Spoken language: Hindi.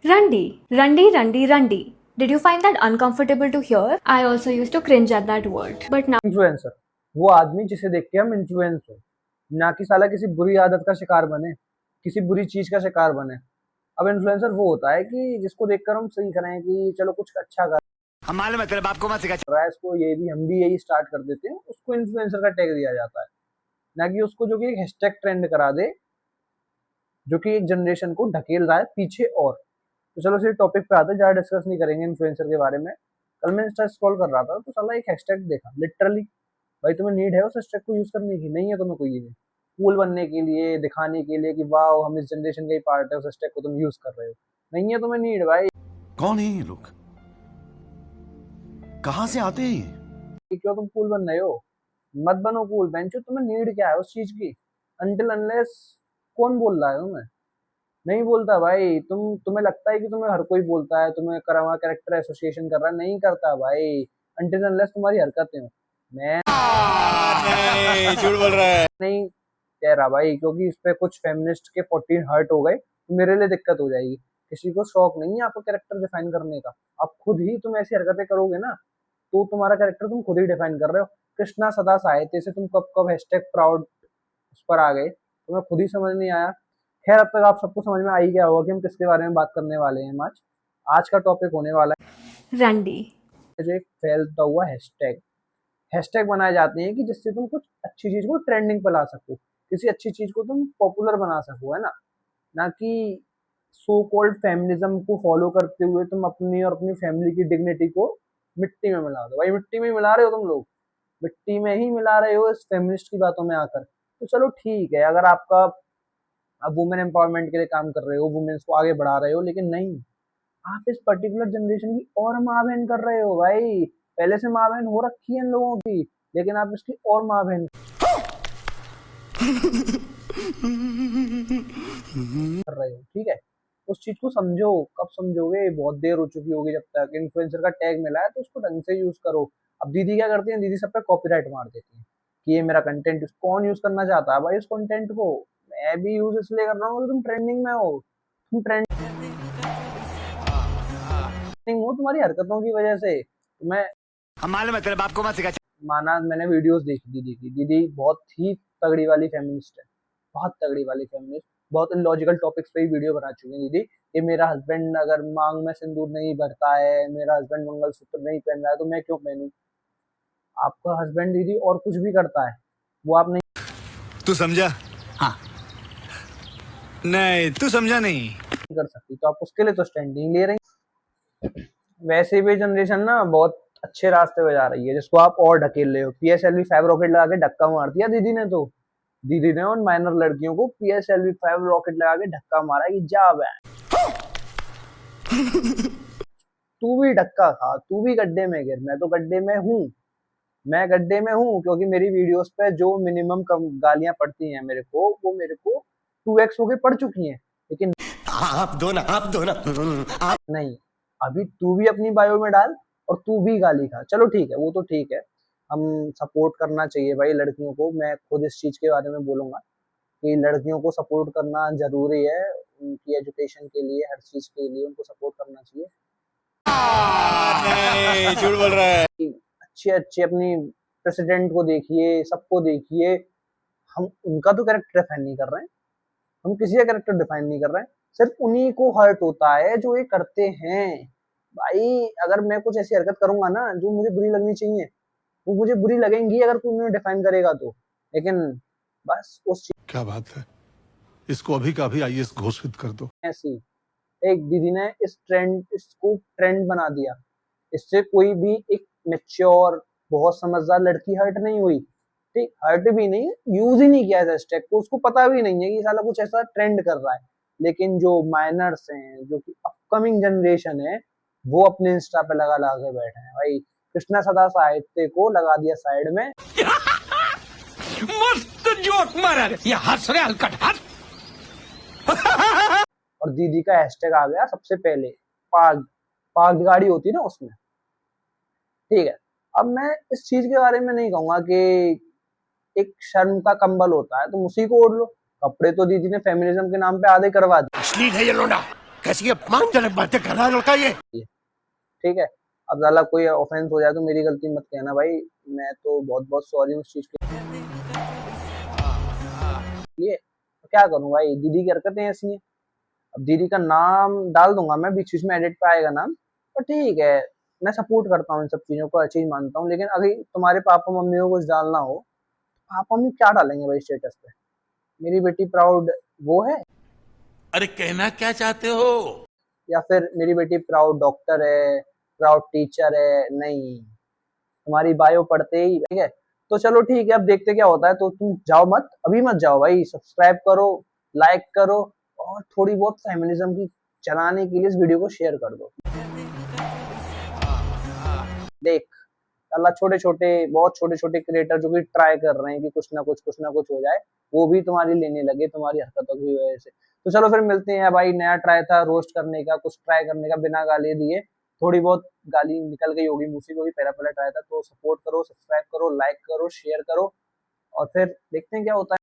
Randy, Randy, Randy, Randy. Did you find that uncomfortable to hear? I also used to cringe at that word. But now influencer वो आदमी जिसे देख के हम इन्फ्लुएंस हो, ना कि साला किसी बुरी आदत का शिकार बने, किसी बुरी चीज का शिकार बने। अब इन्फ्लुएंसर वो होता है कि जिसको देखकर हम सीख रहे हैं कि चलो कुछ अच्छा कर हम मालूम है तेरे बाप को मत सिखा। रहा है, इसको ये भी हम भी यही स्टार्ट कर देते हैं, उसको इन्फ्लुएंसर का टैग दिया जाता है, ना कि उसको जो कि एक हैशटैग ट्रेंड करा दे, जो कि एक जनरेशन को ढकेल रहा है पीछे। और तो चलो इसी टॉपिक पे आते हैं, ज्यादा डिस्कस नहीं करेंगे इन्फ्लुएंसर के बारे में। कल मैं इंस्टा स्क्रॉल कर रहा था तो साला एक हैशटैग देखा, लिटरली भाई तुम्हें नीड है उस हैशटैग को यूज करने की? नहीं है तुम्हें कोई नहीं, कूल बनने के लिए, दिखाने के लिए कि वाह हम इस जनरेशन का ही पार्ट है, उस हैशटैग को तुम यूज कर रहे हो। नहीं है तुम्हें नीड भाई। कौन है ये लोग, कहाँ से आते हैं ये? क्यों तुम कूल बन रहे हो? मत बनो कूल बेंचो, तुम्हें नीड क्या है उस चीज की? अनटिल अनलेस कौन बोल रहा है तुम्हें? नहीं बोलता भाई। तुम्हें लगता है कि तुम्हें हर कोई बोलता है, तुम्हें करा कैरेक्टर एसोसिएशन कर रहा है, नहीं करता भाई। अनटिल अनलेस तुम्हारी हरकतें हो। मैं नहीं, झूठ बोल रहा है। नहीं कह रहा भाई, क्योंकि इस पे कुछ फेमिनिस्ट के 14 हर्ट हो गए तो मेरे लिए दिक्कत हो जाएगी। किसी को शौक नहीं है आपका कैरेक्टर डिफाइन करने का। आप खुद ही तुम ऐसी हरकतें करोगे ना तो तुम्हारा कैरेक्टर तुम खुद ही डिफाइन कर रहे हो। कृष्णा सदा साहित्य से तुम कब कब हैशटैग प्राउड उस पर आ गए, तुम्हें खुद ही समझ नहीं आया। खैर अब तक आप सबको समझ में आ ही गया होगा कि हम किसके बारे में बात करने वाले हैं। आज आज का टॉपिक होने वाला Randy. है जो एक फैलता हुआ हैशटैग। हैशटैग बनाए जाते हैं कि जिससे तुम कुछ अच्छी चीज को ट्रेंडिंग पे ला सको, किसी अच्छी चीज को तुम पॉपुलर बना सको, है ना? ना कि सो कॉल्ड फेमिनिज्म को फॉलो करते हुए तुम अपनी और अपनी फैमिली की डिग्निटी को मिट्टी में मिला दो। भाई मिट्टी में ही मिला रहे हो तुम लोग, मिट्टी में ही मिला रहे हो इस फेमिनिस्ट की बातों में आकर। तो चलो ठीक है, अगर आपका आप वुमेन एम्पावरमेंट के लिए काम कर रहे हो, वुमेन्स को आगे बढ़ा रहे हो, लेकिन नहीं, आप इस पर्टिकुलर जनरेशन की और माँ बहन कर रहे हो भाई। पहले से माँ बहन हो रखी है इन लोगों की, लेकिन आप इसकी और माँ बहन कर रहे हो। ठीक है, उस चीज को समझो। कब समझोगे? बहुत देर हो चुकी होगी। जब तक इन्फ्लुएंसर का टैग मिला है तो उसको ढंग से यूज करो। अब दीदी क्या करती है, दीदी सब पे कॉपीराइट मार देती है कि ये मेरा कंटेंट कौन यूज करना चाहता है भाई इस कंटेंट को? मैं भी यूज इसलिए कर रहा हूँ तुम ट्रेंडिंग में हो। तुम ट्रेंडिंग हो तुम्हारी हरकतों की वजह से। मैं हम मालूम है तेरे बाप को मत सिखा। माना, मैंने वीडियोस देखी दीदी की। दीदी बहुत ही तगड़ी वाली फेमिनिस्ट है, बहुत तगड़ी वाली फेमिनिस्ट। बहुत इलॉजिकल टॉपिक्स पे ही वीडियो बना चुकी है दीदी कि मेरा हस्बैंड अगर मांग में सिंदूर नहीं भरता है, मेरा हस्बैंड मंगलसूत्र नहीं पहन रहा है तो मैं क्यों पहनूं? आपका हस्बैंड दीदी और कुछ भी करता है, वो आप नहीं तू समझा? हाँ। नहीं तू समझा नहीं। कर सकती, तो आप उसके लिए तो स्टैंडिंग ले रही। वैसे भी जनरेशन ना बहुत अच्छे रास्ते पे जा रही है, जिसको आप और ढकेल रहे हो। पीएसएलवी 5 रॉकेट लगा के धक्का मार दिया दीदी ने। तो दीदी ने उन माइनर लड़कियों को पीएसएलवी 5 रॉकेट लगा के धक्का मारा कि जा बे। तू भी धक्का खा, तू भी गड्ढे में गिर। मैं तो गड्ढे में हूँ, मैं गड्ढे में हूँ, क्योंकि मेरी वीडियोस पे जो मिनिमम कम गालियां पड़ती हैं मेरे को, वो मेरे को 2x होके पड़ चुकी हैं। लेकिन आप दो ना, आप दो ना। नहीं, अभी तू भी अपनी बायो में डाल और तू भी गाली खा। चलो ठीक है, वो तो ठीक है, हम सपोर्ट करना चाहिए भाई लड़कियों को। मैं खुद इस चीज के बारे में बोलूंगा कि लड़कियों को सपोर्ट करना जरूरी है, उनकी एजुकेशन के लिए, हर चीज के लिए उनको सपोर्ट करना चाहिए। नहीं झूठ बोल रहा है। अच्छे अच्छे अपनी प्रेसिडेंट को देखिए, सबको देखिए। हम उनका तो कैरेक्टर डिफाइन नहीं कर रहे हैं, हम किसी का कैरेक्टर डिफाइन नहीं कर रहे हैं। सिर्फ उन्हीं को हर्ट होता है जो ये करते हैं। भाई अगर मैं कुछ ऐसी हरकत करूंगा ना जो मुझे बुरी लगनी चाहिए, वो मुझे बुरी लगेंगी अगर कोई मुझे डिफाइन करेगा तो। लेकिन बस उस चीज क्या बात है, इसको अभी का अभी आईएएस घोषित कर दो। ऐसी एक दीदी ने इसको ट्रेंड बना दिया। इससे कोई भी एक मेच्योर बहुत समझदार लड़की हर्ट नहीं हुई। ठीक, हर्ट भी नहीं, यूज ही नहीं किया हैशटैग को, उसको पता भी नहीं है कि साला कुछ ऐसा ट्रेंड कर रहा है। लेकिन जो माइनर्स हैं, जो कि अपकमिंग जनरेशन है, वो अपने इंस्टा पे लगा लगा के बैठे हैं भाई। कृष्णा सदा साहित्य को लगा दिया साइड में। मस्त जोक मारा रे, ये हंस रहे हलकट हंस। और दीदी का हैशटैग आ गया सबसे पहले, पाग पाग गाड़ी होती है ना उसमें। ठीक है, अब मैं इस चीज के बारे में नहीं कहूंगा कि एक शर्म का कंबल होता है तुम उसी को ओढ़ लो। कपड़े तो दीदी ने फेमिनिज्म के नाम पे आधे करवा दिए। अश्लील है ये लोना। कैसी अपमानजनक बातें कर रहा है लड़का ये। ठीक है, अब ज़्यादा कोई ऑफेंस हो जाए तो मेरी गलती मत कहना भाई, मैं तो बहुत बहुत सॉरी उस चीज़ के लिए। तो क्या करूँ भाई, दीदी की हरकतें ऐसी हैं। अब दीदी का नाम डाल दूंगा मैं, बीच बीच में एडिट पे आएगा नाम, तो ठीक है, मैं सपोर्ट करता हूँ इन सब चीज़ों को, हर चीज़ मानता हूँ। लेकिन अगर तुम्हारे पापा मम्मी को कुछ डालना हो, पापा मम्मी क्या डालेंगे भाई स्टेटस पे? मेरी बेटी प्राउड वो है, अरे कहना क्या चाहते हो। या फिर मेरी बेटी प्राउड डॉक्टर है, प्राउड टीचर है? नहीं, तुम्हारी बायो पढ़ते ही, ठीक है। तो चलो ठीक है, अब देखते क्या होता है। तो तुम जाओ मत, अभी मत जाओ भाई, सब्सक्राइब करो, लाइक करो, और थोड़ी बहुत फेमिनिज्म की चलाने के लिए इस वीडियो को शेयर कर दो। देख अल्लाह, छोटे छोटे, बहुत छोटे छोटे क्रिएटर जो कि ट्राई कर रहे हैं कि कुछ ना कुछ हो जाए, वो भी तुम्हारी लेने लगे तुम्हारी हरकतों की वजह से। तो चलो फिर मिलते हैं भाई, नया ट्राई था रोस्ट करने का, कुछ ट्राई करने का बिना गाली दिए, थोड़ी बहुत गाली निकल गई होगी मुझसे क्योंकि पहला पहला ट्राई था। तो सपोर्ट करो, सब्सक्राइब करो, लाइक करो, शेयर करो, और फिर देखते हैं क्या होता है।